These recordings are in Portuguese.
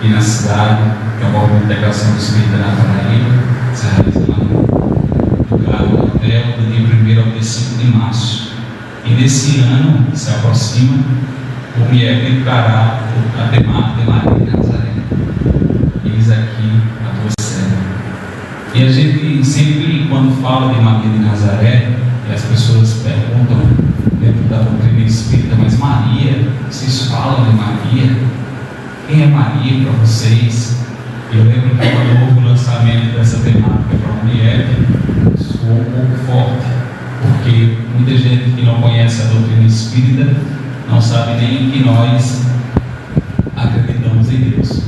e na cidade, que é o movimento de integração do Espírito na Paraíba, se realiza lá no Galo Hotel, do dia 1º ao dia 5 de março. E nesse ano, se aproxima, o MIEP entrará a temática de Maria de Nazaré. Eis aqui a tua serva. E a gente sempre, quando fala de Maria de Nazaré, e as pessoas perguntam dentro da doutrina espírita, mas Maria, vocês falam de Maria? Quem é Maria para vocês? Eu lembro que quando houve o lançamento dessa temática para o MIEP, soou um pouco forte, porque muita gente que não conhece a doutrina espírita não sabe nem que nós acreditamos em Deus.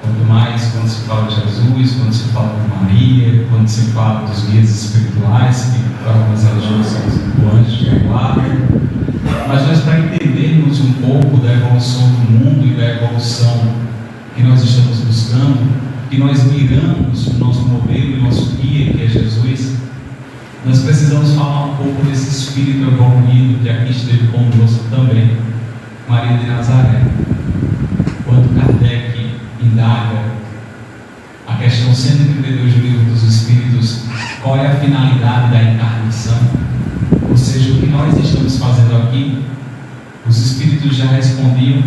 Quanto mais quando se fala de Jesus, quando se fala de Maria, quando se fala dos guias espirituais, que para algumas religiões são os anjos de guarda. Mas nós, para entendermos um pouco da evolução do mundo e da evolução que nós estamos buscando, que nós miramos o nosso modelo e o nosso guia, que é Jesus, nós precisamos falar um pouco desse espírito evoluído que aqui esteve conosco também, Maria de Nazaré. Quando Kardec indaga a questão 132 do Livro dos Espíritos, qual é a finalidade da encarnação, ou seja, o que nós estamos fazendo aqui, os Espíritos já respondiam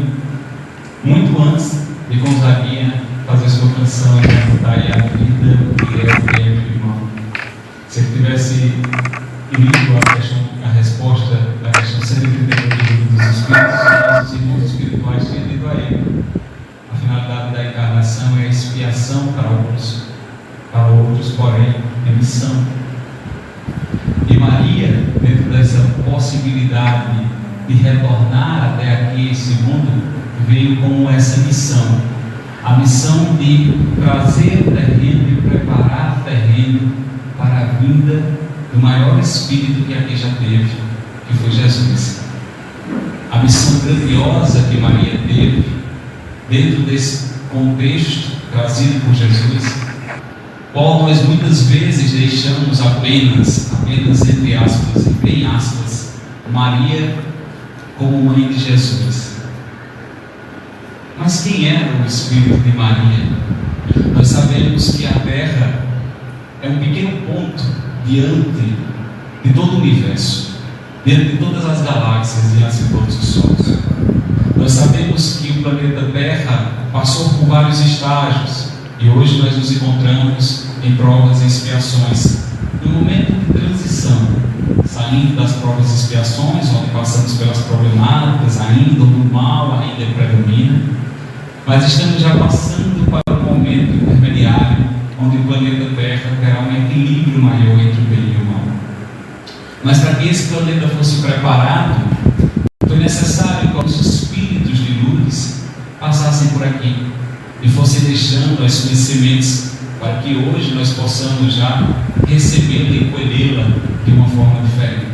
muito antes de Gonzaguinha fazer sua canção e cantar a vida que é o tempo, irmão. Se ele tivesse lido a resposta da questão 132 do Livro dos Espíritos, os nossos irmãos espirituais tinham lido a ele. A finalidade da encarnação é a expiação para outros, porém, é missão. E Maria, dentro dessa possibilidade de retornar até aqui esse mundo, veio com essa missão. A missão de trazer o terreno e preparar o terreno para a vinda do maior Espírito que aqui já teve, que foi Jesus. A missão grandiosa que Maria teve, dentro desse contexto trazido por Jesus, qual nós muitas vezes deixamos apenas entre aspas e bem aspas, Maria como mãe de Jesus. Mas quem era o Espírito de Maria? Nós sabemos que a Terra é um pequeno ponto diante de todo o universo, diante de todas as galáxias, diante de todos os sols. Nós sabemos que o planeta Terra passou por vários estágios e hoje nós nos encontramos em provas e expiações, no momento de transição, saindo das provas e expiações, onde passamos pelas problemáticas, ainda o mal ainda predomina, mas estamos já passando para um momento intermediário, onde o planeta Terra terá um equilíbrio maior entre o bem e o mal. Mas para que esse planeta fosse preparado, foi necessário que os espíritos de luz passassem por aqui e fossem deixando as suas sementes para que hoje nós possamos já recebê-la e colhê-la de uma forma diferente.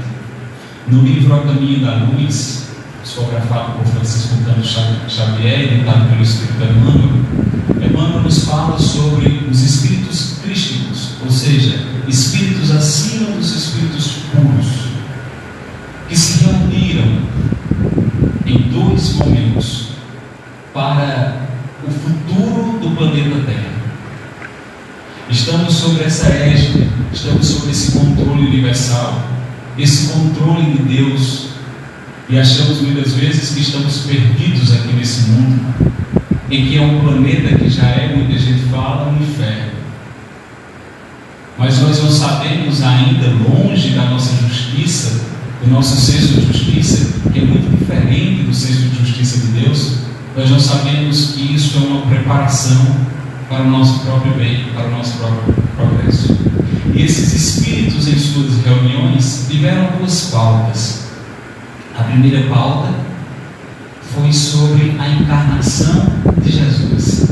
No livro A Caminho da Luz, psicografado por Francisco Cândido Xavier e editado pelo Espírito Emmanuel nos fala sobre os espíritos crísticos, ou seja, espíritos acima dos espíritos puros, que se reuniram em dois momentos para o futuro do planeta Terra. Estamos sobre essa égide, estamos sobre esse controle universal, esse controle de Deus, e achamos muitas vezes que estamos perdidos aqui nesse mundo, em que é um planeta que já é, muita gente fala, um inferno. Mas nós não sabemos ainda, longe da nossa justiça, do nosso senso de justiça, que é muito diferente do senso de justiça de Deus, nós não sabemos que isso é uma preparação para o nosso próprio bem, para o nosso próprio progresso. E esses espíritos em suas reuniões tiveram duas pautas. A primeira pauta foi sobre a encarnação de Jesus.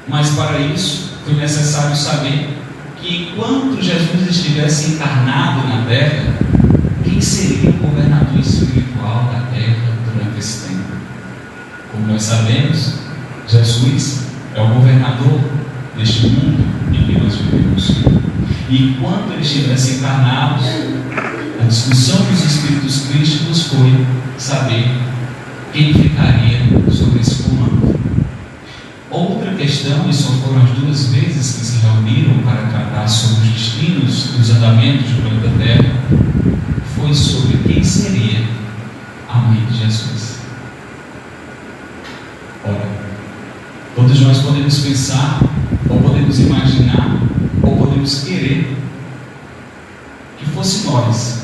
Mas para isso foi necessário saber que enquanto Jesus estivesse encarnado na Terra, quem seria o governador espiritual da Terra durante esse tempo? Como nós sabemos, Jesus é o governador deste mundo em que nós vivemos. E enquanto ele estivesse encarnado, a discussão dos espíritos crísticos foi saber quem ficaria sobre esse comando. ocasião, e só foram as 2 vezes que se reuniram para tratar sobre os destinos dos andamentos do planeta Terra, foi sobre quem seria a mãe de Jesus. Ora, todos nós podemos pensar, ou podemos imaginar, ou podemos querer que fosse nós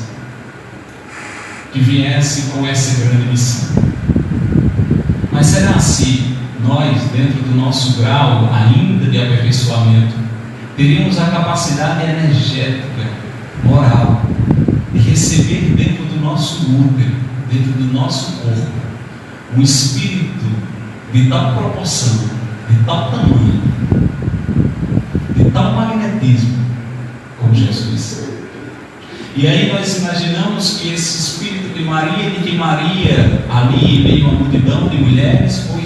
que viesse com essa grande missão. Mas será se nós, dentro do nosso grau ainda de aperfeiçoamento, teríamos a capacidade energética, moral, de receber dentro do nosso útero, dentro do nosso corpo, um espírito de tal proporção, de tal tamanho, de tal magnetismo como Jesus? E aí nós imaginamos que esse espírito de Maria, de que Maria, ali em meio a uma multidão de mulheres, foi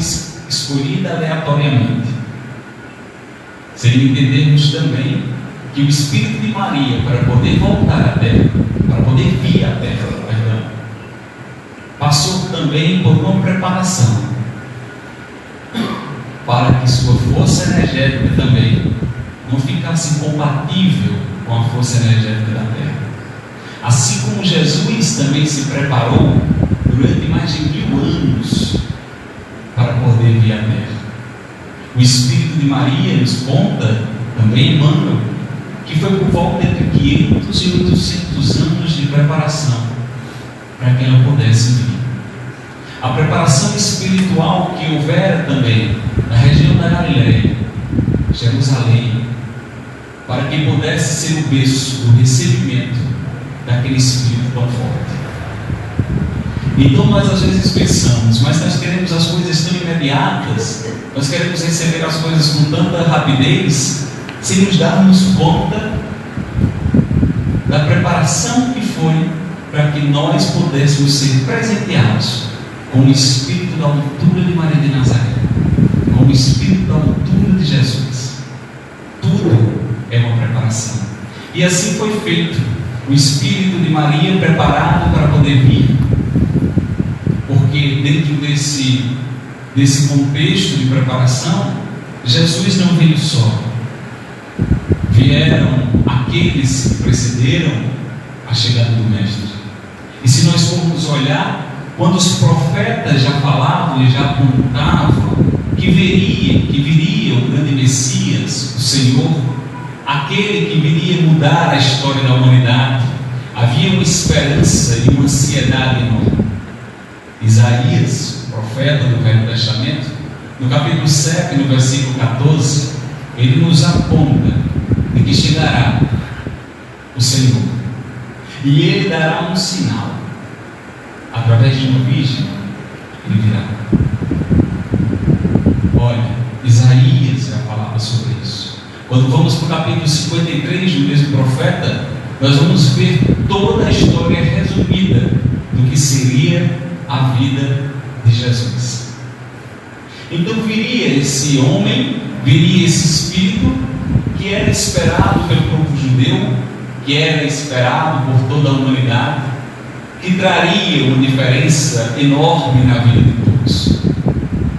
escolhida aleatoriamente. Sem entendermos também que o espírito de Maria, para poder voltar à Terra, para poder vir à Terra, passou também por uma preparação para que sua força energética também não ficasse compatível com a força energética da Terra. Assim como Jesus também se preparou durante mais de 1000 anos para poder vir à Terra. O Espírito de Maria nos conta, também Emmanuel, que foi por volta entre 500 e 800 anos de preparação para que ela pudesse vir. A preparação espiritual que houvera também na região da Galileia, Jerusalém, para que pudesse ser o berço do recebimento daquele Espírito tão forte. Então nós às vezes pensamos, mas nós queremos as coisas tão imediatas, nós queremos receber as coisas com tanta rapidez, sem nos darmos conta da preparação que foi para que nós pudéssemos ser presenteados com o Espírito da altura de Maria de Nazaré, com o Espírito da altura de Jesus. Tudo é uma preparação. E assim foi feito. O Espírito de Maria preparado para poder vir, porque dentro desse contexto de preparação, Jesus não veio só. Vieram aqueles que precederam a chegada do Mestre. E se nós formos olhar, quando os profetas já falavam e já apontavam que viria o grande Messias, o Senhor, aquele que viria mudar a história da humanidade, havia uma esperança e uma ansiedade enorme. Isaías, profeta do Velho Testamento, no capítulo 7, no versículo 14, ele nos aponta de que chegará o Senhor e ele dará um sinal. Através de uma virgem, ele virá. Olha, Isaías já falava sobre isso. Quando vamos para o capítulo 53 do mesmo profeta, nós vamos ver toda a história resumida do que seria a vida de Jesus. Então viria esse homem, viria esse Espírito que era esperado pelo povo judeu, que era esperado por toda a humanidade, que traria uma diferença enorme na vida de todos.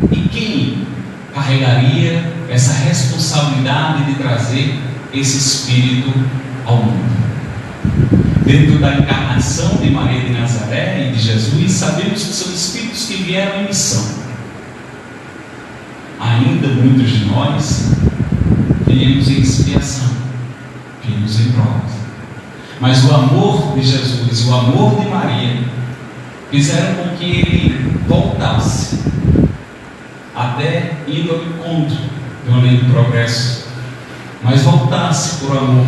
E quem carregaria essa responsabilidade de trazer esse Espírito ao mundo? Dentro da encarnação de Maria de Nazaré e de Jesus, sabemos que são Espíritos que vieram em missão. Ainda muitos de nós viemos em expiação, viemos em provas. Mas o amor de Jesus, o amor de Maria, fizeram com que ele voltasse, até indo ao encontro de uma lei do progresso, mas voltasse por amor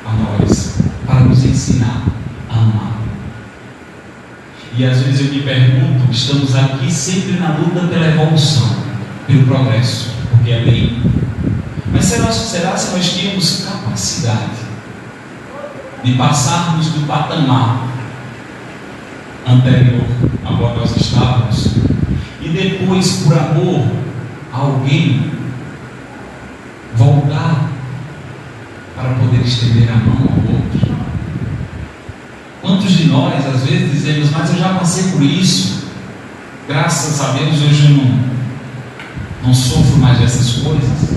a nós, para nos ensinar a amar. E às vezes eu me pergunto, estamos aqui sempre na luta pela evolução, pelo progresso, porque é lei. Mas será se nós tínhamos capacidade de passarmos do patamar anterior ao qual nós estávamos e depois, por amor a alguém, voltar para poder estender a mão ao outro? Quantos de nós às vezes dizemos, mas eu já passei por isso, graças a Deus hoje eu não sofro mais dessas coisas.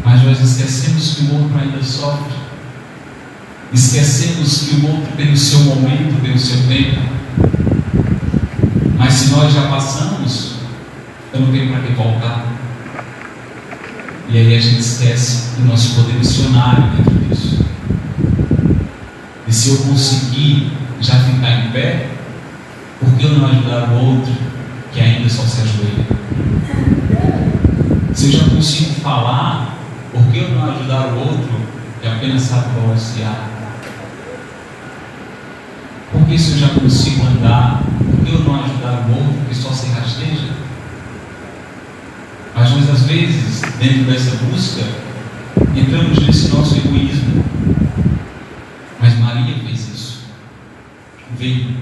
Mas nós esquecemos que o outro ainda sofre. Esquecemos que o outro tem o seu momento, tem o seu tempo. Mas se nós já passamos, eu não tenho para que voltar. E aí a gente esquece do nosso poder missionário dentro disso. E se eu conseguir já ficar em pé, por que eu não ajudar o outro que ainda só se ajoelha? Se eu já consigo falar, por que eu não ajudar o outro que apenas sabe balbuciar? Por que se eu já consigo andar, por que eu não ajudar o outro que só se rasteja? Mas nós às vezes, dentro dessa busca, entramos nesse nosso egoísmo. Mas Maria fez isso. Veio.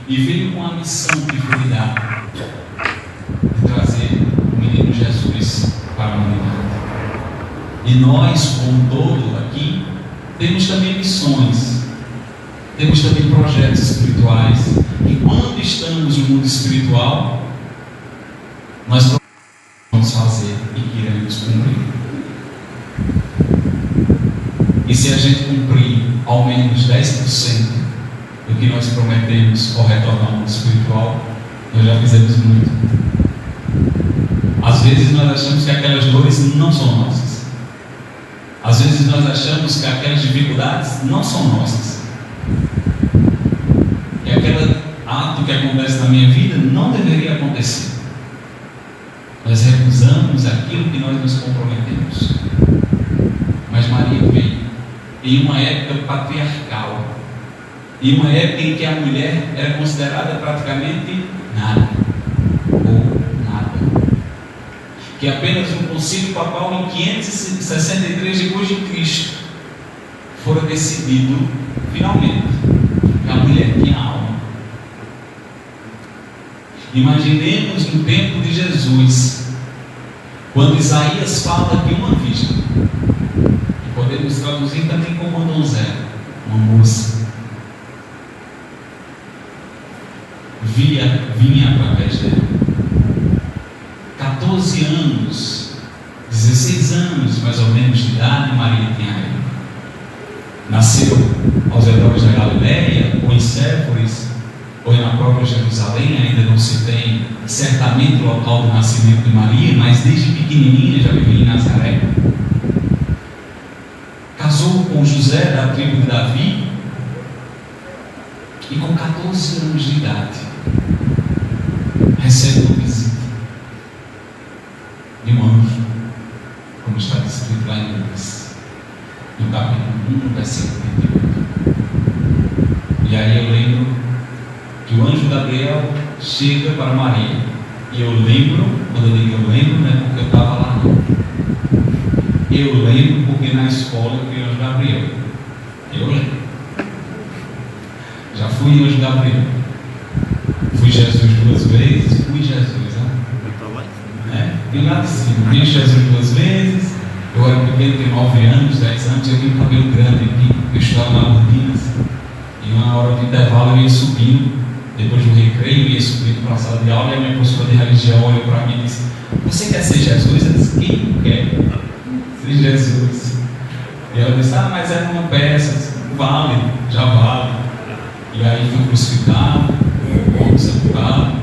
E veio com a missão que foi dar, de trazer o menino Jesus para a humanidade. E nós, como todo aqui, temos também missões, temos também projetos espirituais, e quando estamos no mundo espiritual, nós vamos fazer e queremos cumprir. E se a gente cumprir ao menos 10% do que nós prometemos ao retornar ao mundo espiritual, nós já fizemos muito. Às vezes nós achamos que aquelas dores não são nossas. Às vezes nós achamos que aquelas dificuldades não são nossas. Que aquele ato que acontece na minha vida não deveria acontecer. Nós recusamos aquilo que nós nos comprometemos. Mas Maria veio em uma época patriarcal, em uma época em que a mulher era considerada praticamente nada, ou nada. Que apenas um concílio papal em 563 depois de Cristo fora decidido, finalmente, que a mulher tinha alma. Imaginemos no tempo de Jesus, quando Isaías fala de uma virgem, que podemos traduzir também como uma donzela, uma moça, vinha através dela. 14 anos, 16 anos mais ou menos de idade, Maria tinha ele. Nasceu aos redores da Galileia, ou em Séforis, ou na própria Jerusalém. Ainda não se tem certamente o local do nascimento de Maria, mas desde pequenininha já vivia em Nazaré. Casou com José, da tribo de Davi, e com 14 anos de idade recebe uma visita de um anjo, como está descrito lá em Lucas, no capítulo 1, versículo 28. E aí eu lembro que o anjo Gabriel chega para Maria, e eu lembro, quando eu digo eu lembro, não é porque eu estava lá não. Eu lembro porque na escola eu fui anjo Gabriel. Eu lembro. Já fui anjo Gabriel. Fui Jesus 2 vezes, fui Jesus, né? E lá de cima, vi Jesus 2 vezes. Eu era pequeno, tinha 9 anos, 10 anos, eu tinha um cabelo grande aqui, eu estava na Urdinas. E uma hora de intervalo eu ia subindo, depois do recreio, eu ia subindo para a sala de aula, e a minha professora de religião olhou para mim e disse: "Você quer ser Jesus?" Eu disse: "Quem quer ser Jesus?" E ela disse: "Ah, mas é uma peça." Eu disse: "Vale, já vale." E aí fui crucificado, sepultado.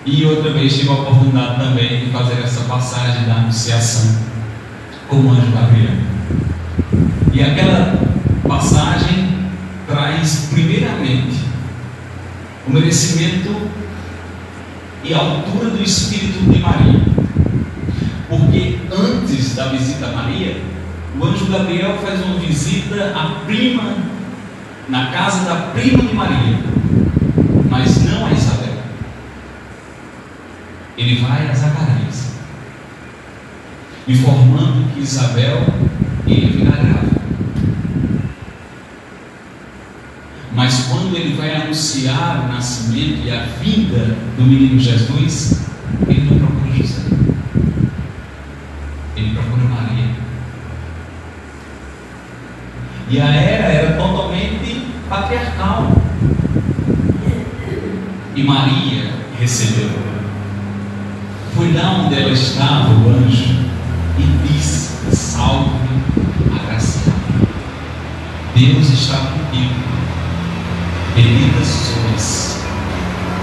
E outra vez tive a oportunidade também de fazer essa passagem da anunciação como anjo Gabriel. E aquela passagem traz primeiramente o merecimento e a altura do Espírito de Maria, porque antes da visita a Maria, o anjo Gabriel faz uma visita à prima, na casa da prima de Maria, mas não a Isabel. Ele vai a Zacarias, informando que Isabel ia ficar grávida. Mas quando ele vai anunciar o nascimento e a vinda do menino Jesus, ele não procura José, ele procura Maria. E a era totalmente patriarcal, e Maria recebeu. foi lá onde ela estava, o anjo, e disse: salve, agraciada, Deus está contigo, bendita sois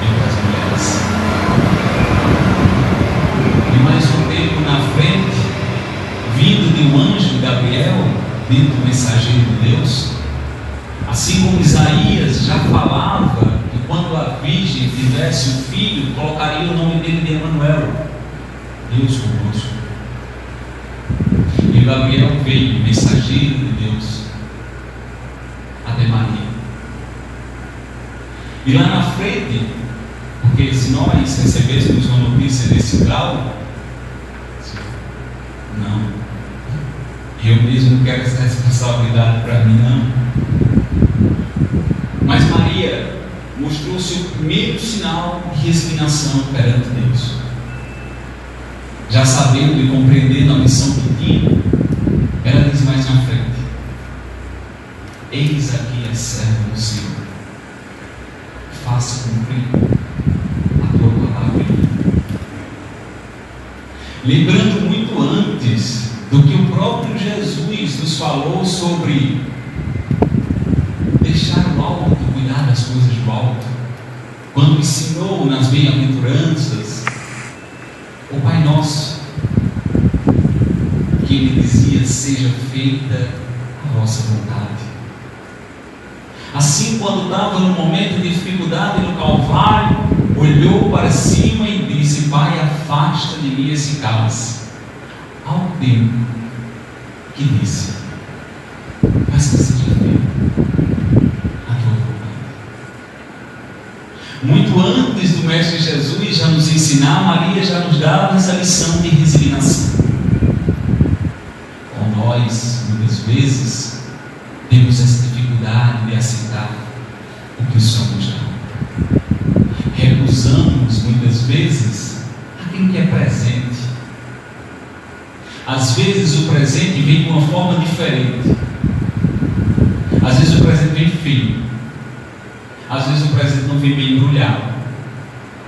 entre as mulheres. E mais um tempo na frente, vindo de um anjo de Gabriel, dito mensageiro de Deus, assim como Isaías já falava que quando a virgem tivesse o filho, colocaria o nome dele de Emanuel, Deus conosco. E Gabriel veio, mensageiro de Deus, até Maria. E lá na frente, porque se nós recebêssemos uma notícia desse grau, não, eu mesmo não quero essa responsabilidade para mim, não. Mas Maria mostrou o seu primeiro sinal de resignação perante Deus. Já sabendo e compreendendo a missão que tinha, ela diz mais na frente: eis aqui a serva do Senhor, faça cumprir a tua palavra. Lembrando muito antes do que o próprio Jesus nos falou sobre deixar o alto, cuidar das coisas do alto, quando ensinou nas bem-aventuranças o Pai Nosso, que ele dizia: seja feita a vossa vontade. Assim, quando estava no momento de dificuldade no Calvário, olhou para cima e disse: Pai, afasta de mim esse cálice. Ao tempo que disse: mas que seja feita a tua vontade. Muito antes do Mestre Jesus já nos ensinar, Maria já nos dava essa lição de resignação. Com nós, muitas vezes, temos essa dificuldade de aceitar o que somos já. Recusamos muitas vezes aquilo que é presente. Às vezes o presente vem de uma forma diferente. Às vezes o presente vem feio. Às vezes o presente não vem bem embrulhado.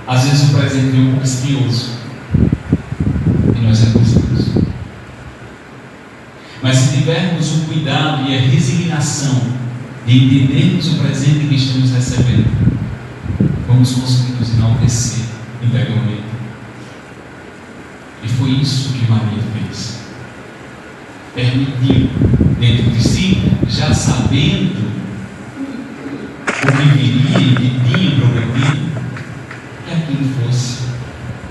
Às vezes o presente vem um pouco espinhoso. E nós recusamos. Mas se tivermos o cuidado e a resignação de entendermos o presente que estamos recebendo, vamos conseguir nos enaltecer integralmente. E foi isso que Maria fez. Permitiu, dentro de si, já sabendo o que viria e que tinha prometido, que aquilo fosse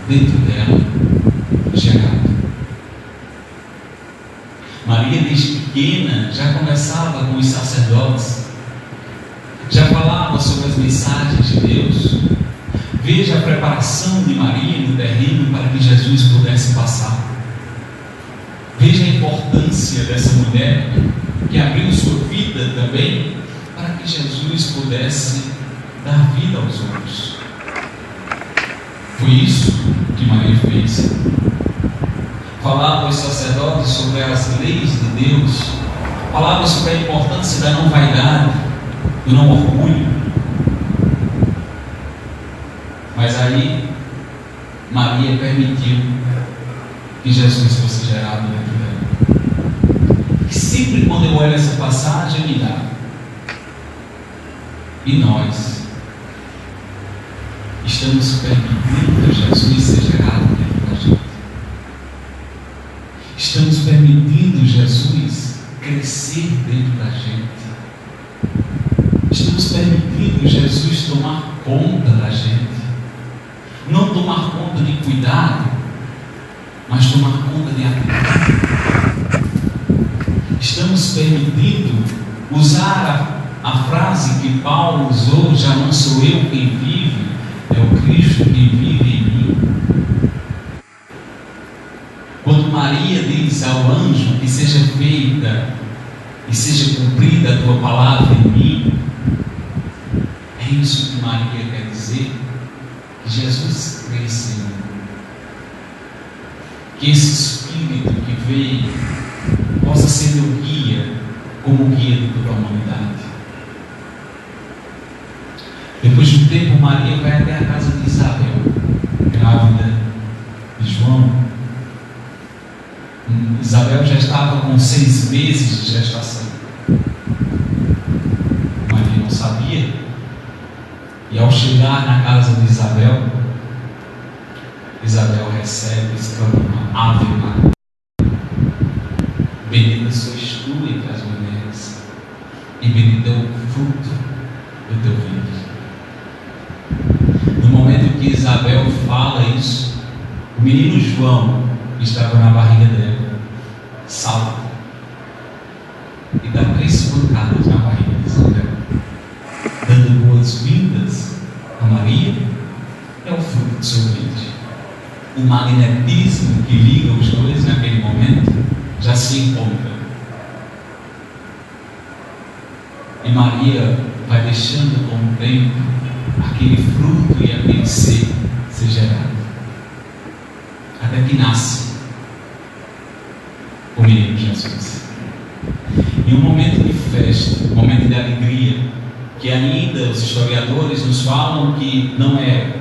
dentro dela gerado. Maria, desde pequena, já conversava com os sacerdotes, já falava sobre as mensagens de Deus. Veja a preparação de Maria no terreno para que Jesus pudesse passar. Veja a importância dessa mulher que abriu sua vida também para que Jesus pudesse dar vida aos outros. Foi isso que Maria fez. Falava aos sacerdotes sobre as leis de Deus, falava sobre a importância da não vaidade, do não orgulho. Mas aí Maria permitiu que Jesus fosse gerado dentro dela. E sempre quando eu olho essa passagem, me dá: e nós estamos permitindo que Jesus seja gerado dentro da gente? Estamos permitindo Jesus crescer dentro da gente? Estamos permitindo Jesus tomar conta da gente? Não tomar conta de cuidado, mas tomar conta de atitude. Estamos permitindo usar a frase que Paulo usou: já não sou eu quem vive, é o Cristo que vive em mim. Quando Maria diz ao anjo que seja feita e seja cumprida a tua palavra em mim, é isso que Maria quer dizer. Que Jesus cresça em mim, que esse Espírito que veio possa ser meu guia, como guia de toda a humanidade. Depois de um tempo, Maria vai até a casa de Isabel, grávida de Isabel já estava com 6 meses de gestação. Maria não sabia. E ao chegar na casa de Isabel, Isabel recebe e exclama: Ave Maria, bendita sois tu entre as mulheres, e bendito é o fruto do teu ventre. No momento que Isabel fala isso, o menino João, que estava na barriga dela, salta e dá 3 pancadas na barriga de Isabel, dando boas-vindas a Maria. É o fruto do seu ventre. O magnetismo que liga os dois naquele momento já se encontra. E Maria vai deixando com o tempo aquele fruto e aquele ser gerado, até que nasce o menino Jesus. Em um momento de festa, um momento de alegria, que ainda os historiadores nos falam que não é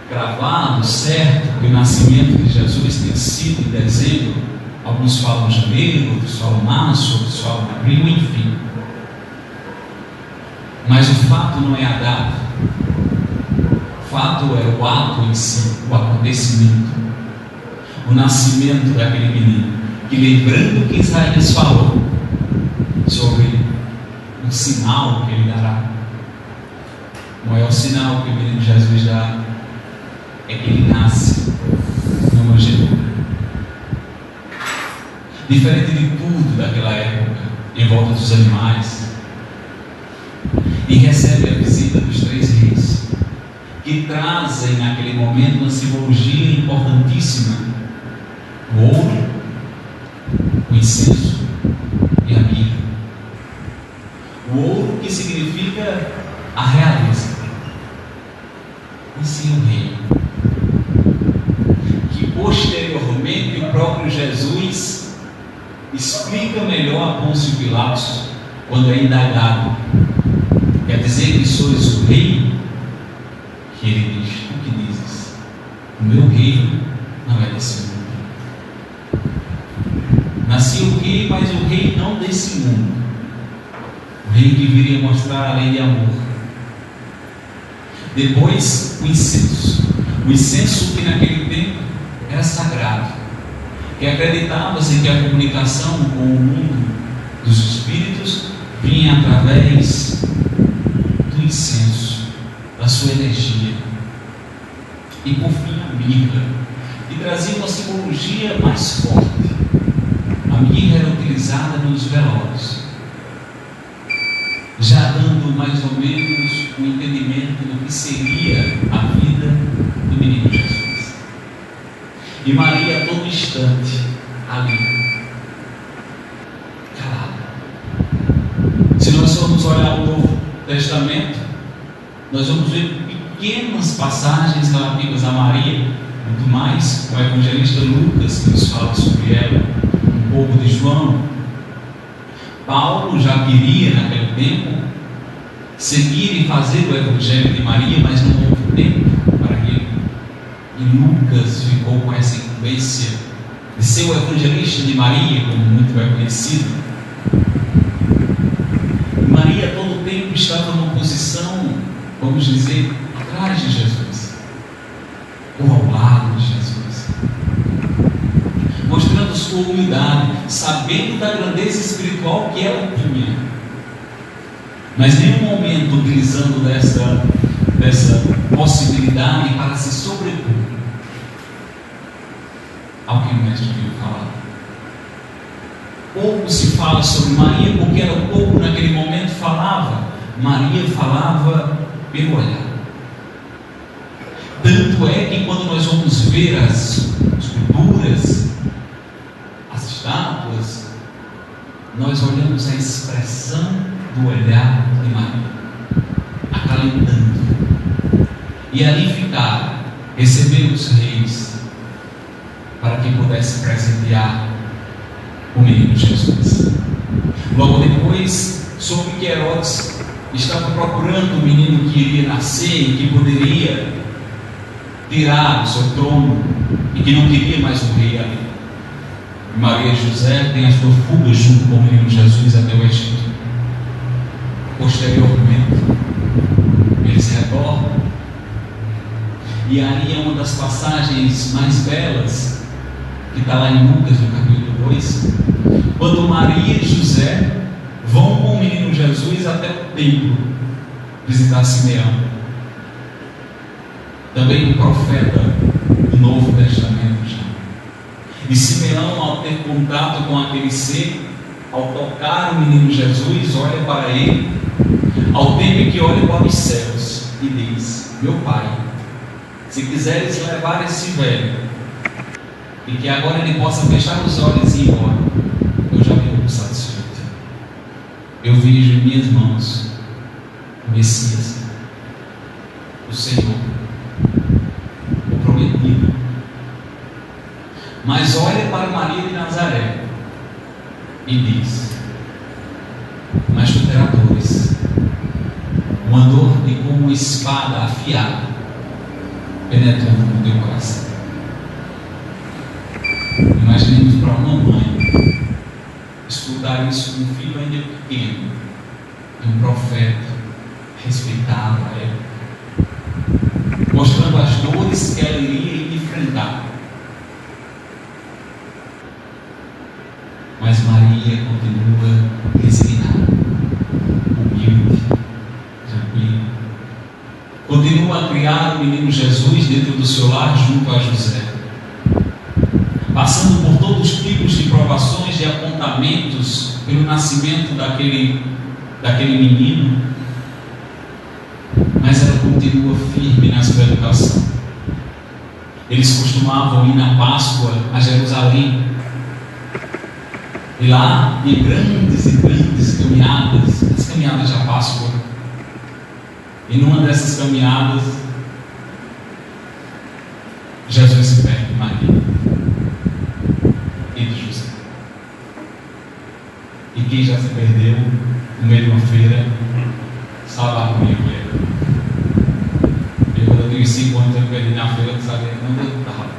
gravado certo que o nascimento de Jesus tenha sido em dezembro. Alguns falam janeiro, outros falam março, outros falam abril, enfim. Mas o fato não é a data. O fato é o ato em si, o acontecimento, o nascimento daquele menino. Que, lembrando que Isaías falou sobre um sinal que ele dará, o maior sinal que o menino Jesus dá é que ele nasce numa manjedoura. Diferente de tudo daquela época, em volta dos animais, e recebe a visita dos 3 reis, que trazem naquele momento uma simbologia importantíssima: o ouro, o incenso e a mirra. O ouro, que significa a realeza, e sim o rei, que posteriormente o próprio Jesus explica melhor a Pôncio Pilatos quando é indagado: quer dizer que sois o rei? Que ele diz: o que dizes? O meu reino não é desse mundo. Nasci o rei, mas o rei não desse mundo. O rei que viria mostrar a lei de amor. Depois, o incenso. O incenso que naquele tempo era sagrado, que acreditava-se que a comunicação com o mundo dos espíritos vinha através do incenso, da sua energia. E por fim, a mirra, que trazia uma simbologia mais forte. A mirra era utilizada nos velórios, já dando mais ou menos um entendimento do que seria a vida do menino Jesus. E Maria, a todo instante, ali, calada. Se nós formos olhar o Novo Testamento, nós vamos ver pequenas passagens relativas a Maria, muito mais o evangelista Lucas, que nos fala sobre ela, um pouco de João. Paulo já queria, naquele tempo, seguir e fazer o evangelho de Maria, mas não houve tempo para ele. E Lucas ficou com essa incumbência de ser o evangelista de Maria, como muito é conhecido. E Maria, a todo tempo, estava numa posição, vamos dizer, atrás de Jesus, ou ao lado de Jesus, mostrando sua humildade, sabendo da grandeza espiritual que ela tinha, mas em nenhum momento utilizando dessa possibilidade para se sobrepor ao que o mestre veio falar. Pouco se fala sobre Maria, porque ela pouco naquele momento falava. Maria falava pelo olhar. Tanto é que quando nós vamos ver as esculturas, as estátuas, nós olhamos a expressão do olhar de Maria, acalentando. E ali ficaram, receberam os reis, para que pudesse presentear o menino Jesus. Logo depois, soube que Herodes estava procurando o menino que iria nascer e que poderia tirar o seu trono, e que não queria mais um rei ali. Maria e José têm a sua fuga junto com o menino Jesus até o Egito. Posteriormente, eles retornam, e aí é uma das passagens mais belas, que está lá em Lucas, no capítulo 2, quando Maria e José vão com o menino Jesus até o templo visitar Simeão, também um profeta do Novo Testamento já. E Simeão, ao ter contato com aquele ser, ao tocar o menino Jesus, olha para ele, ao tempo que olha para os céus e diz: meu pai, se quiseres levar esse velho, e que agora ele possa fechar os olhos e ir embora, eu já me dou satisfeito. Eu vejo em minhas mãos o Messias, o Senhor, o prometido. Mas olha para Maria de Nazaré e diz: mas tu terás dores, uma dor de como uma espada afiada penetrando no teu coração. Imaginemos para uma mãe escutar isso com um filho ainda pequeno, de um profeta respeitado a ela, mostrando as dores que ela iria enfrentar. Mas Maria continua resignada, humilde, tranquila. Continua a criar o menino Jesus dentro do seu lar junto a José, passando por todos os tipos de provações e apontamentos pelo nascimento daquele menino, mas ela continua firme na sua educação. Eles costumavam ir na Páscoa a Jerusalém, e lá, em grandes e grandes caminhadas, as caminhadas da Páscoa, e numa dessas caminhadas, Jesus se perde de Maria e de José. E quem já se perdeu no meio de uma feira, sabe lá comigo eu, quando eu tenho 5 anos, eu me perdi na feira, não sabia onde eu estava.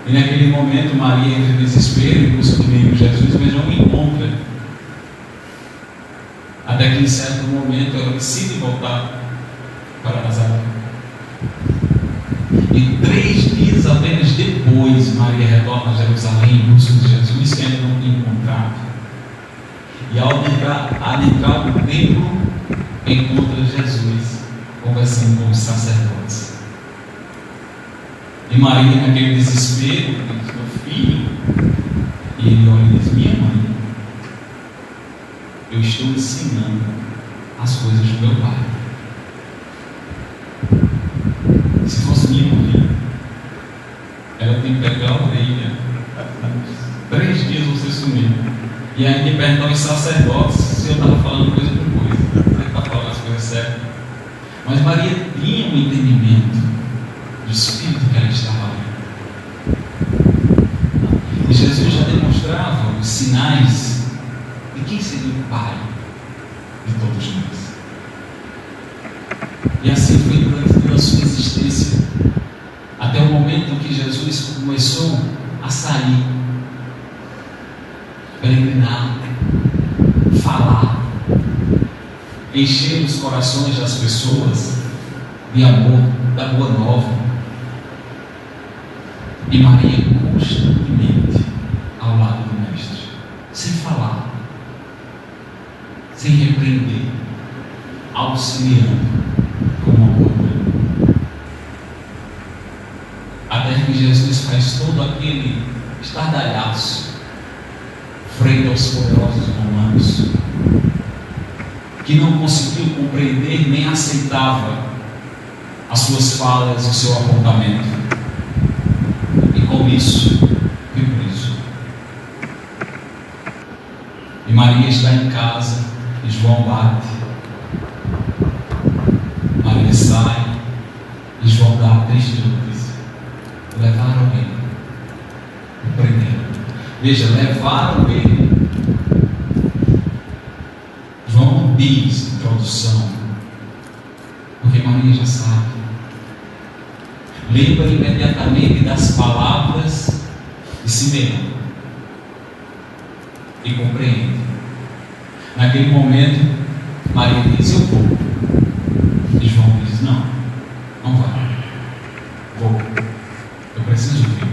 E naquele momento Maria entra em desespero em busca do menino Jesus, mas não o encontra. Até que em certo momento ela decide voltar para Nazaré. E 3 dias apenas depois Maria retorna a Jerusalém em busca de Jesus, que ainda não tinha encontrado. E ao adentrar no templo, encontra Jesus conversando com os sacerdotes. E Maria, naquele desespero, diz: meu filho. E ele olha e diz: minha mãe, eu estou ensinando as coisas do meu pai. Se fosse minha mãe, ela tem que pegar a orelha. 3 dias você sumiu. E ainda perguntar aos sacerdotes se eu estava falando coisa por coisa. Ele está falando as coisas certas. Mas Maria tinha um entendimento do Espírito que ela estava ali. E Jesus já demonstrava os sinais de quem seria o Pai de todos nós. E assim foi durante toda a sua existência, até o momento que Jesus começou a sair, peregrinar, falar, encher os corações das pessoas de amor, da boa nova. E Maria constantemente ao lado do Mestre, sem falar, sem repreender, auxiliando com amor. Até que Jesus faz todo aquele estardalhaço frente aos poderosos romanos, que não conseguiu compreender nem aceitava as suas falas e o seu apontamento. E com isso, foi preso. E Maria está em casa, e João bate. Maria sai, e João dá a triste notícia: levaram ele, o prenderam. Veja, levaram ele. João diz, introdução, porque Maria já sabe. Lembra imediatamente das palavras de Simeão e compreende. Naquele momento, Maria diz: eu vou. E João diz: não, não vai. Vou. Eu preciso vir.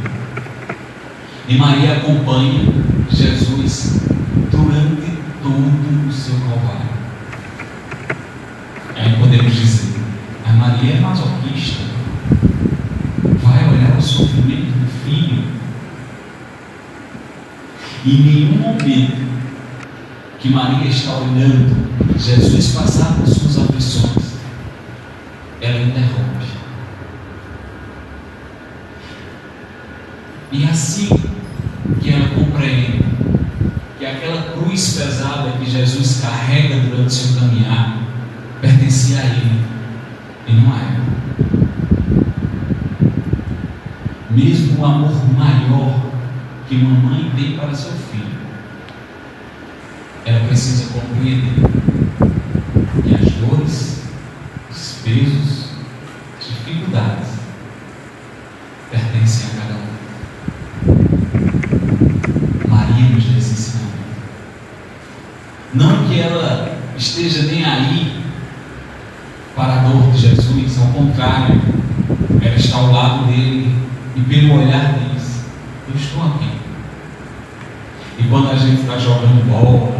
E Maria acompanha Jesus durante todo o seu calvário. E aí podemos dizer: a Maria é masoquista. Vai olhar o sofrimento do filho. E em nenhum momento que Maria está olhando Jesus passar por suas aflições, ela interrompe. E assim que ela compreende que aquela cruz pesada que Jesus carrega durante o seu caminhar pertencia a ele e não a ela. Mesmo o amor maior que uma mãe tem para seu filho, ela precisa compreender que as dores, os pesos, as dificuldades pertencem a cada um. Maria nos dá esse ensinamento. Não que ela esteja nem aí para a dor de Jesus, ao contrário, ela está ao lado dele e pelo olhar diz: eu estou aqui. E quando a gente está jogando bola,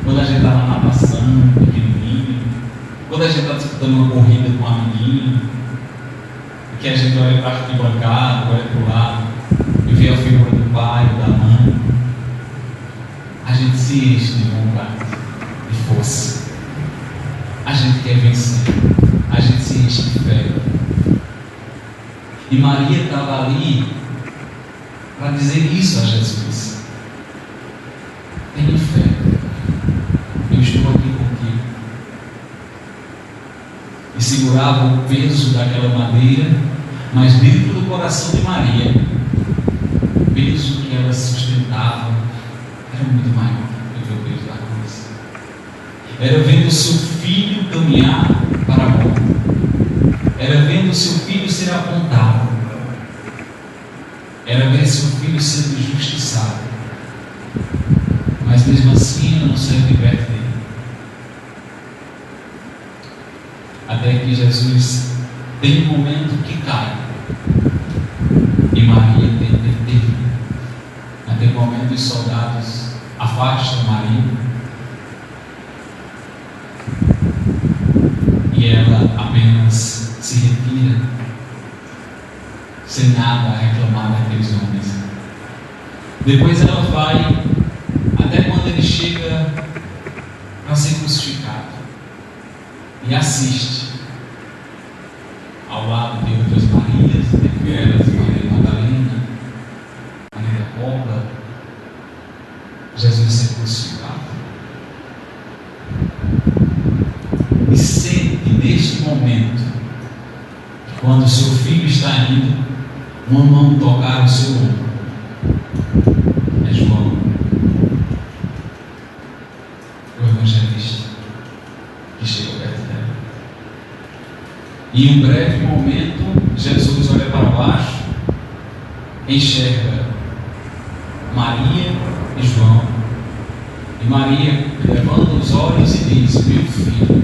quando a gente está na natação, pequenininho, quando a gente está disputando uma corrida com um amiguinho, que a gente olha para a arquibancada, olha para o lado e vê a figura do pai ou da mãe, a gente se enche de vontade, de força. A gente quer vencer, a gente se enche de fé. E Maria estava ali para dizer isso a Jesus: tenha fé, eu estou aqui contigo. E segurava o peso daquela madeira, mas dentro do coração de Maria, o peso que ela sustentava era muito maior do que o peso da cruz. Era vendo o seu filho caminhar para a morte, era vendo o seu filho ser apontado, era ver seu filho sendo injustiçado, mas mesmo assim ela não saiu de perto dele. Até que Jesus tem um momento que cai e Maria tenta intervir. Naquele momento os soldados afastam Maria e ela apenas se retira, sem nada a reclamar daqueles homens. Depois ela vai até quando ele chega para ser crucificado e assiste ao lado de outras Marias, dentre elas Maria Madalena, Maria Cobra, Jesus ser crucificado. E sente neste momento, quando seu filho está indo, uma mão tocar o seu ombro. É João, o evangelista, que chega perto dela. E em um breve momento, Jesus olha para baixo, enxerga Maria e João. E Maria levanta os olhos e diz: meu filho.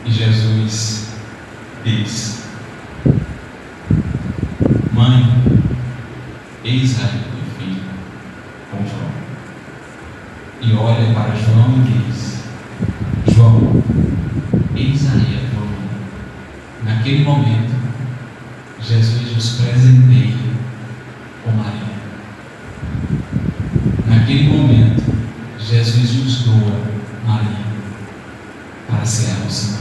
E Jesus diz: mãe, eis aí teu filho, com João. E olha para João e diz: João, eis aí a tua mãe. Naquele momento, Jesus nos presenteia com Maria. Naquele momento, Jesus nos doa Maria para ser a nossa mãe.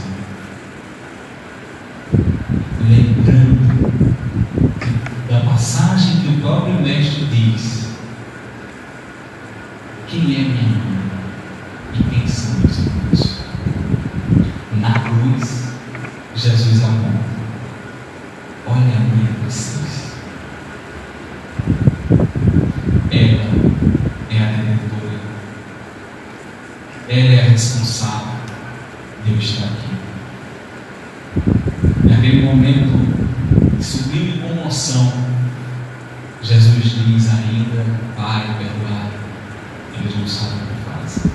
Lembrando da passagem que o próprio Mestre diz: quem é minha mãe e quem são meus irmãos? Na cruz, Jesus aponta: olha a minha vocês. Ela é a redentora, ela é a responsável de eu estar aqui. Naquele momento, sublime comoção, Jesus diz ainda: Pai, perdoai, eles não sabem o que fazem.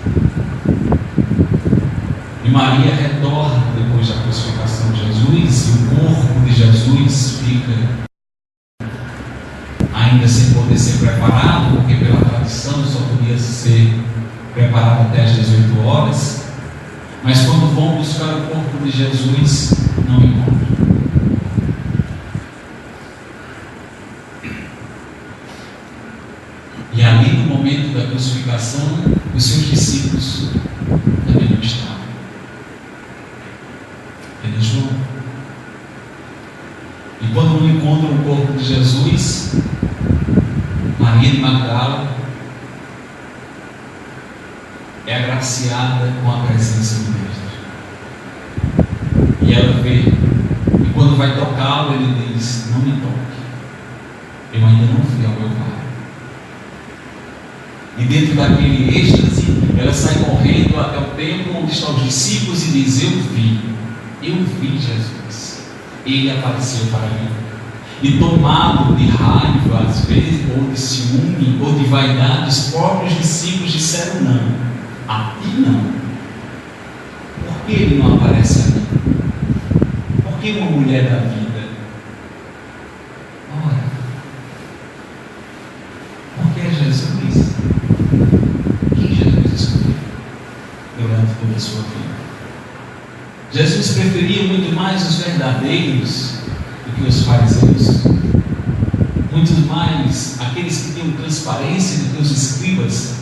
E Maria retorna depois da crucificação de Jesus, e o corpo de Jesus fica ainda sem poder ser preparado, porque pela tradição só podia ser preparado até às 18 horas. Mas quando vão buscar o corpo de Jesus, não encontram. E ali, no momento da crucificação, os seus discípulos também não estavam. Ele é João. E quando não encontram o corpo de Jesus, Maria de Magdala é agraciada com a presença do Mestre. E ela vê, e quando vai tocá-lo, ele diz: não me toque, eu ainda não fui ao meu Pai. E dentro daquele êxtase, ela sai correndo até o templo onde estão os discípulos e diz: eu vi Jesus. Ele apareceu para mim. E tomado de raiva, às vezes, ou de ciúme, ou de vaidade, os próprios discípulos disseram: não, a ti não. Por que ele não aparece a mim? Por que uma mulher da vida? Ora, porque é Jesus. Quem Jesus escolheu durante toda a sua vida? Jesus preferia muito mais os verdadeiros do que os fariseus, muito mais aqueles que tinham transparência do que os escribas.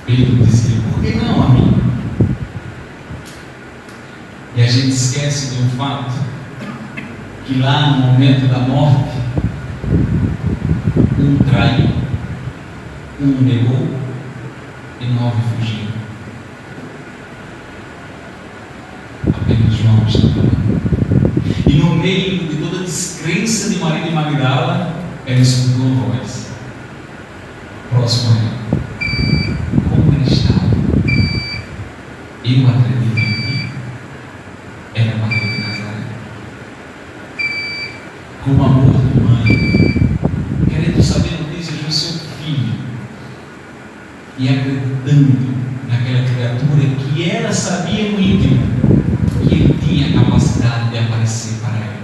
Pedro dizia: por que não a mim? E a gente esquece de um fato, que lá no momento da morte, um traiu, um negou e 9 fugiram. Apenas João estava lá. E no meio de toda a descrença de Maria de Magdala, ela escutou uma voz próximo a ela. Como ele estava? Eu acredito em ti. Era Maria de Nazaré. Com amor de mãe, querendo saber notícias do seu filho, e acreditando naquela criatura que ela sabia no íntimo que ele tinha a capacidade de aparecer para ela.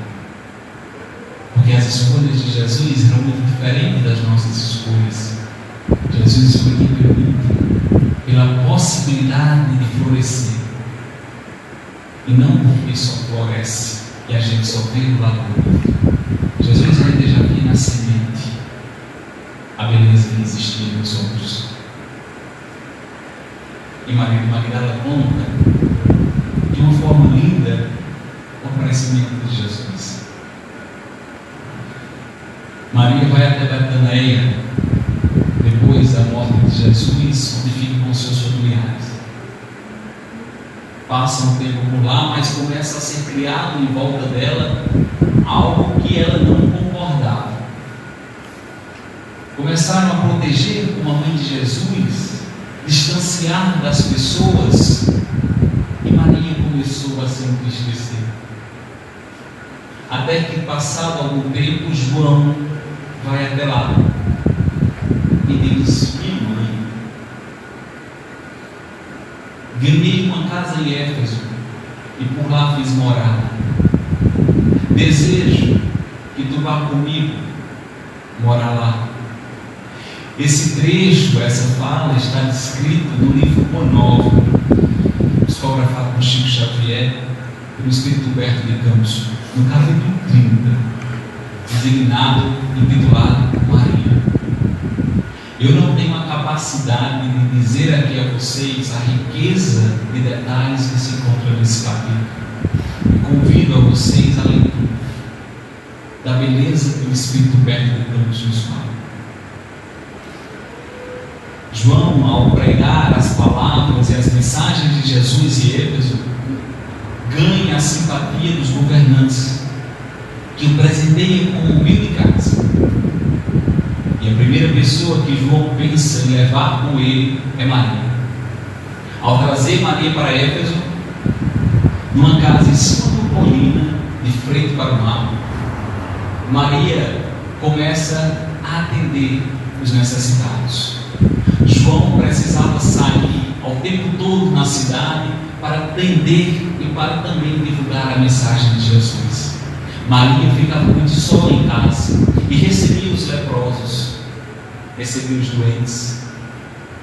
Porque as escolhas de Jesus eram muito diferentes das nossas escolhas. Jesus escolhia pelo íntimo, pela possibilidade de florescer, e não porque só floresce e a gente só vê do lado bonito. Jesus ainda já via na semente a beleza que existia nos outros. E Maria de Magdala conta de uma forma linda o aparecimento de Jesus. Maria vai até Betânia depois da morte de Jesus, onde fica com seus familiares. Passa um tempo por lá, mas começa a ser criado em volta dela algo que ela não concordava. Começaram a proteger como a mãe de Jesus, distanciar das pessoas, e Maria começou a se entristecer. Até que, passado algum tempo, João vai até lá e diz: minha mãe, ganhei uma casa em Éfeso e por lá fiz morada. Desejo que tu vá comigo morar lá. Esse trecho, essa fala, está descrito no livro Monólogo, psicografado por Chico Xavier, pelo Espírito Huberto de Campos, no capítulo 30, designado, intitulado Maria. Eu não tenho a capacidade de dizer aqui a vocês a riqueza de detalhes que se encontram nesse capítulo. E convido a vocês a leitura da beleza que o Espírito Huberto de Campos nos fala. João, ao pregar as palavras e as mensagens de Jesus em Éfeso, ganha a simpatia dos governantes, que o presenteiam como humilde casa. E a primeira pessoa que João pensa em levar com ele é Maria. Ao trazer Maria para Éfeso, numa casa em cima de uma colina, de frente para o mar, Maria começa a atender os necessitados. João precisava sair ao tempo todo na cidade para atender e para também divulgar a mensagem de Jesus. Maria ficava muito só em casa e recebia os leprosos, recebia os doentes,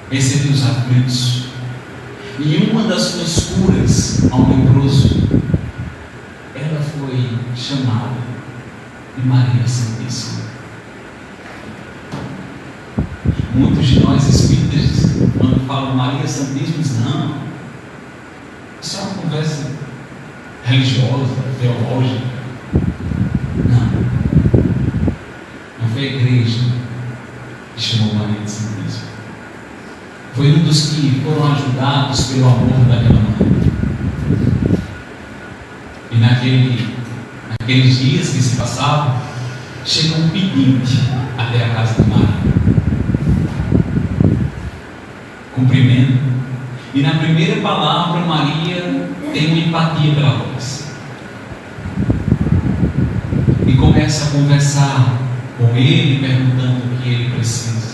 recebia os aflitos. E em uma das suas curas ao leproso, ela foi chamada de Maria Santíssima. Muitos de nós espíritas, quando falam Maria Santíssima, dizem: não, isso é uma conversa religiosa, teológica. Não foi a igreja que chamou Maria de Santíssima. Foi um dos que foram ajudados pelo amor daquela mãe. E naqueles dias que se passavam, chega um pedinte até a casa de Maria. Cumprimento. E na primeira palavra, Maria tem uma empatia pela voz. E começa a conversar com ele, perguntando o que ele precisa.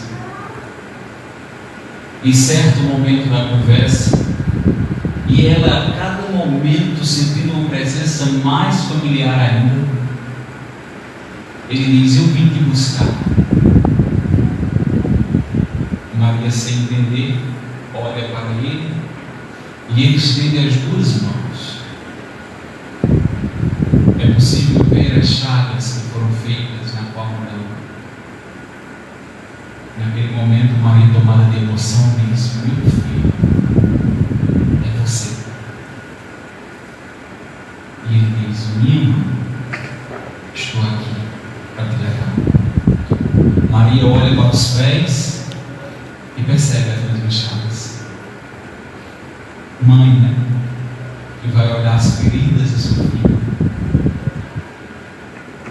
Em certo momento da conversa, e ela a cada momento sentindo uma presença mais familiar ainda, ele diz: eu vim te buscar. Maria, sem entender, olha para ele e ele estende as duas mãos. É possível ver as chagas que foram feitas na palma da mão. Naquele momento, Maria, tomada de emoção, diz: meu filho, é você. E ele diz: minha mãe, estou aqui para te levar. Maria olha para os pés e percebe as duas chagas. Mãe, né? Que vai olhar as feridas do seu filho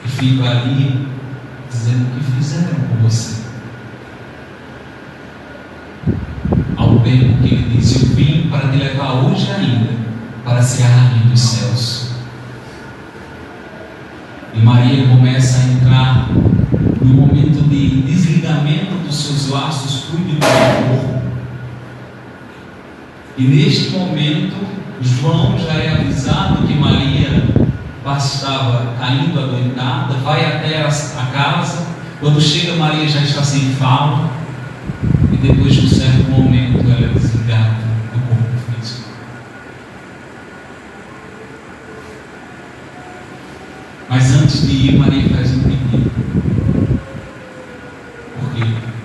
e fica ali dizendo: o que fizeram com você? Ao tempo que ele diz: eu vim para te levar hoje ainda para ser a rainha dos céus. E Maria começa a entrar no momento de desligamento dos seus laços fluidos do corpo. E neste momento, João já é avisado que Maria estava caindo adoentada, vai até a casa. Quando chega, Maria já está sem fala, e depois de um certo momento ela é desligada do corpo físico. Mas antes de ir, Maria faz um pedido. Porque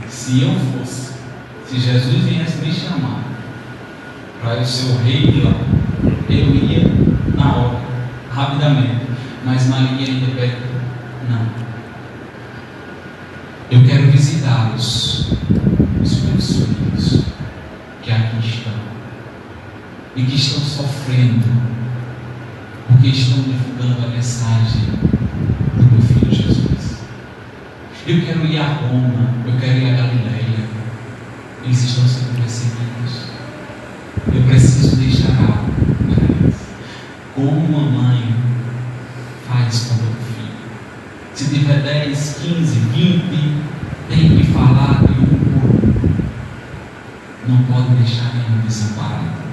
se eu fosse, se Jesus viesse me chamar para eu ser o rei de lá, eu ia na hora, rapidamente. Mas Maria ainda pede: não, eu quero visitar os meus filhos que aqui estão e que estão sofrendo porque estão divulgando a mensagem do meu filho Jesus. Eu quero ir a Roma, eu quero ir a Galileia, eles estão sendo perseguidos. Eu preciso deixar algo para eles. Como uma mãe faz com o filho. Se tiver 10, 15, 20, tem que falar de um por um. Não pode deixar nenhum desamparado.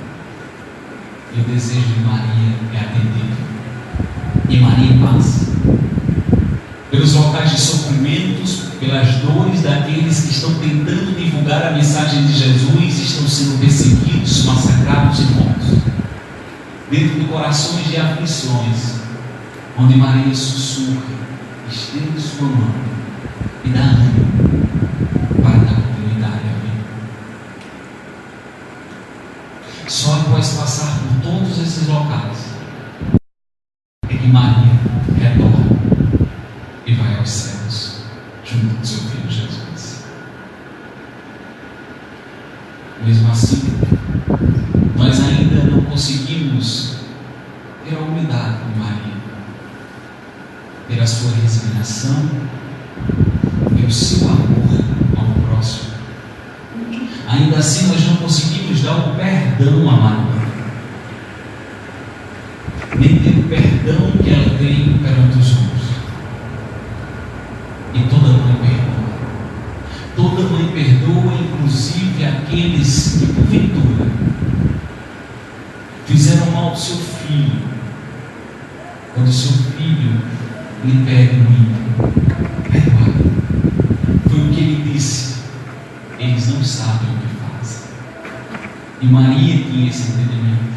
E o desejo de Maria é atendido. E Maria passa pelos locais de sofrimentos, pelas dores daqueles que estão tentando divulgar a mensagem de Jesus, estão sendo perseguidos, massacrados e mortos. Dentro de corações de aflições, onde Maria sussurra, estende sua mão e dá ânimo para dar continuidade à vida. Só após passar por todos esses locais é que Maria retorna e vai aos céus junto com seu filho Jesus. Mesmo assim, nós ainda não conseguimos ter a humildade de Maria, ter a sua resignação, ter o seu amor ao próximo. Ainda assim, nós não conseguimos dar o perdão a Maria, nem ter o perdão que ela tem mal do seu filho, quando o seu filho lhe pede muito, perdoar. Foi o que ele disse: eles não sabem o que fazem. E Maria tinha esse entendimento.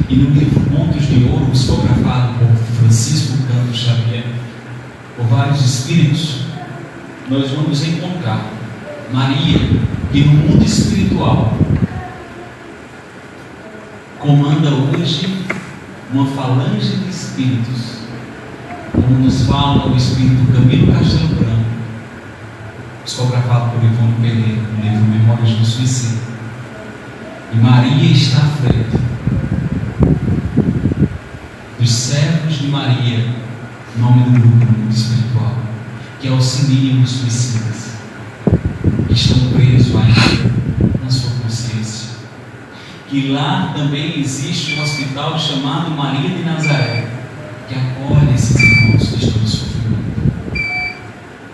E no livro Pontos de Ouro, psicografado por Francisco Canto Xavier, por vários espíritos, nós vamos encontrar Maria, que no mundo espiritual comanda hoje uma falange de espíritos, como nos fala o espírito Camilo Castelo Branco, psicografado por Ivone Pereira, no livro Memórias do Suicídio. E Maria está à frente dos servos de Maria, nome do grupo no mundo espiritual, que auxiliam os suicidas, que estão presos ainda na sua consciência. Que lá também existe um hospital chamado Maria de Nazaré, que acolhe esses irmãos que estão em sofrimento.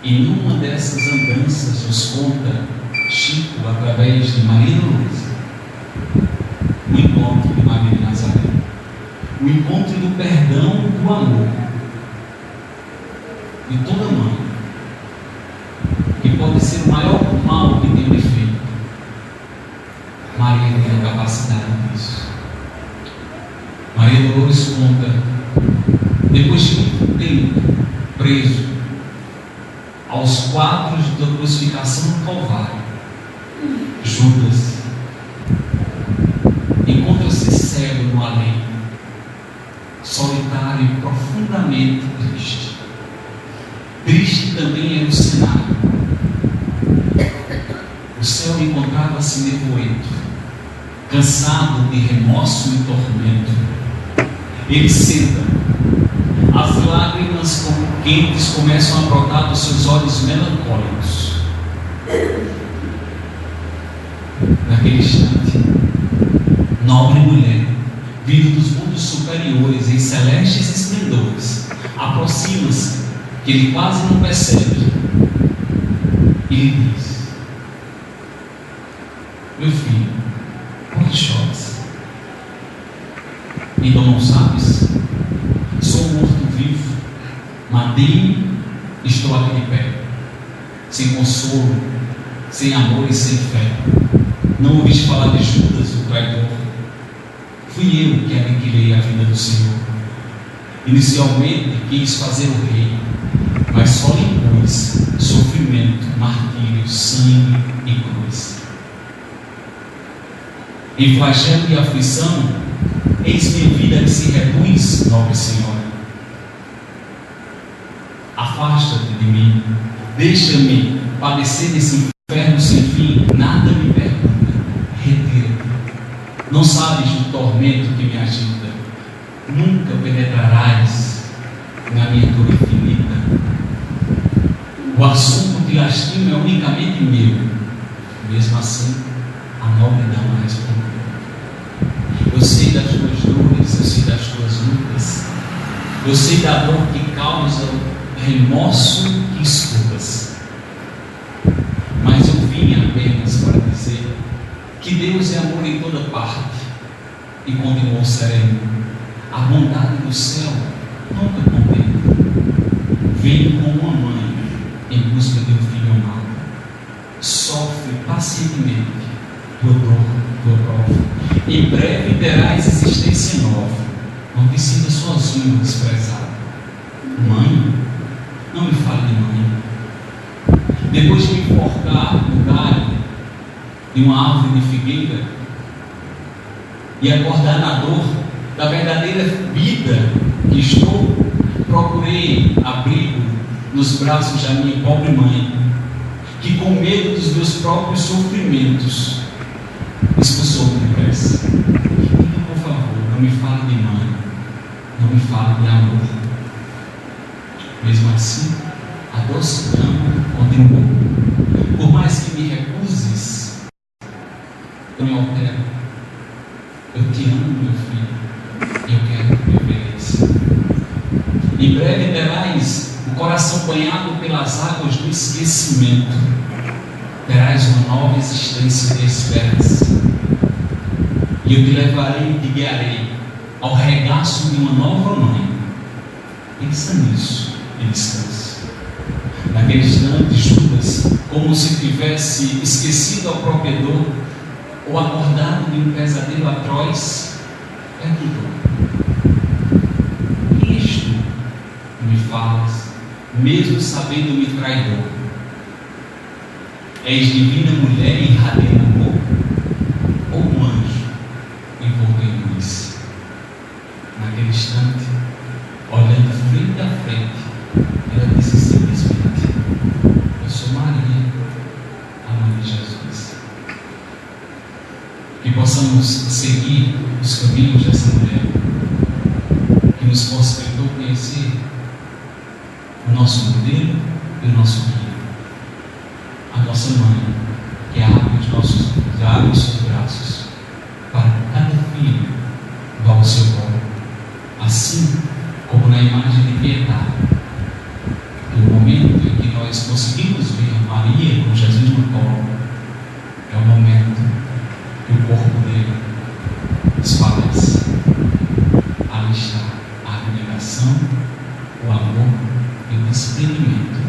E numa dessas andanças nos conta Chico, através de Maria Luísa, o encontro de Maria de Nazaré, o encontro do perdão, do amor de toda mãe, que pode ser o maior mal que tem feito. Maria tem a capacidade disso. Maria Dolores conta, depois de muito tempo preso aos quadros da crucificação do Calvário, Judas encontra-se cego no além, solitário e profundamente triste. Triste também era o cenário. O céu encontrava-se nevoento, cansado de remorso e tormento. Ele senta. As lágrimas quentes começam a brotar dos seus olhos melancólicos. Naquele instante, nobre mulher, vindo dos mundos superiores em celestes esplendores, aproxima-se, que ele quase não percebe, e lhe diz: meu filho, por que choras? Então não sabes? Sou morto-vivo, matei-me, estou aqui de pé, sem consolo, sem amor e sem fé. Não ouviste falar de Judas, o traidor? Fui eu que aniquilei a vida do Senhor. Inicialmente quis fazer o rei, mas só lhe impus sofrimento, martírio, sangue e cruz. Em flagelo e aflição, eis minha vida que se reduz, nobre Senhora. Afasta-te de mim, deixa-me padecer nesse inferno sem fim, nada me pergunta, retira-te. Não sabes do tormento que me agita, nunca penetrarás na minha dor infinita. O assunto que lastima é unicamente meu. Mesmo assim, a nobre dama respondeu: eu sei das tuas dores, eu sei das tuas lutas, eu sei da dor que causa o remorso que escutas. Mas eu vim apenas para dizer que Deus é amor em toda parte. E continuou sereno: a bondade do céu nunca contempla. Venho como uma mãe em busca de um filho amado. Sofre pacientemente tua dor, tua prova. Em breve terás existência nova. Não te sintas sozinho, desprezado. Mãe, não me fale de mãe. Depois de me enforcar no galho de uma árvore de figueira e acordar na dor da verdadeira vida que estou, procurei abrigo nos braços da minha pobre mãe, que com medo dos meus próprios sofrimentos expulsou-me depressa. Então, por favor, não me fale de mãe, não me fale de amor. Mesmo assim, a doce dama continuou: por mais que me recuses, eu me altero. Eu te amo, meu filho, e eu quero que me obedeça. Em breve terás o coração banhado pelas águas do esquecimento. Terás uma nova existência de esperança. e eu te levarei e te guiarei ao regaço de uma nova mãe. Pensa nisso e descanse. Naquele instante, Judas, como se tivesse esquecido ao próprio dor ou acordado de um pesadelo atroz, perguntou: que és tu que me falas, mesmo sabendo-me traidor? És divina mulher e irradiante amor, ou um anjo envolto em luz? Naquele instante, olhando frente a frente, ela disse simplesmente: eu sou Maria, a mãe de Jesus. Que possamos seguir os caminhos dessa mulher, que nos possibilitou conhecer o nosso modelo e o nosso guia. A nossa mãe, que abre os seus braços para cada filho igual ao seu colo, assim como na imagem de Piedade, no momento em que nós conseguimos ver Maria com Jesus no colo, é o momento que o corpo dele desfalece. Ali está a abnegação, o amor e o desprendimento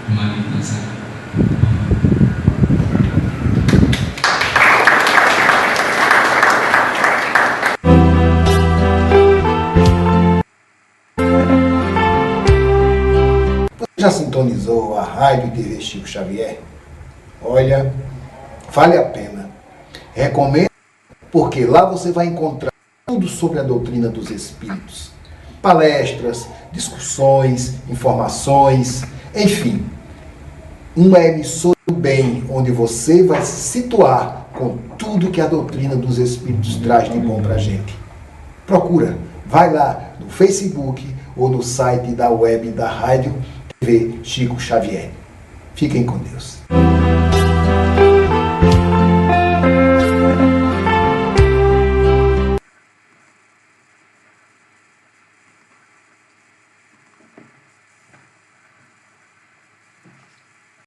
de Maria de Nazaré. Já sintonizou a Rádio e TV Chico Xavier? Olha, vale a pena. Recomendo, porque lá você vai encontrar tudo sobre a doutrina dos Espíritos. Palestras, discussões, informações, enfim. Uma emissora do bem, onde você vai se situar com tudo que a doutrina dos Espíritos traz de bom pra gente. Procura, vai lá no Facebook ou no site da web da Rádio TV Chico Xavier. Fiquem com Deus.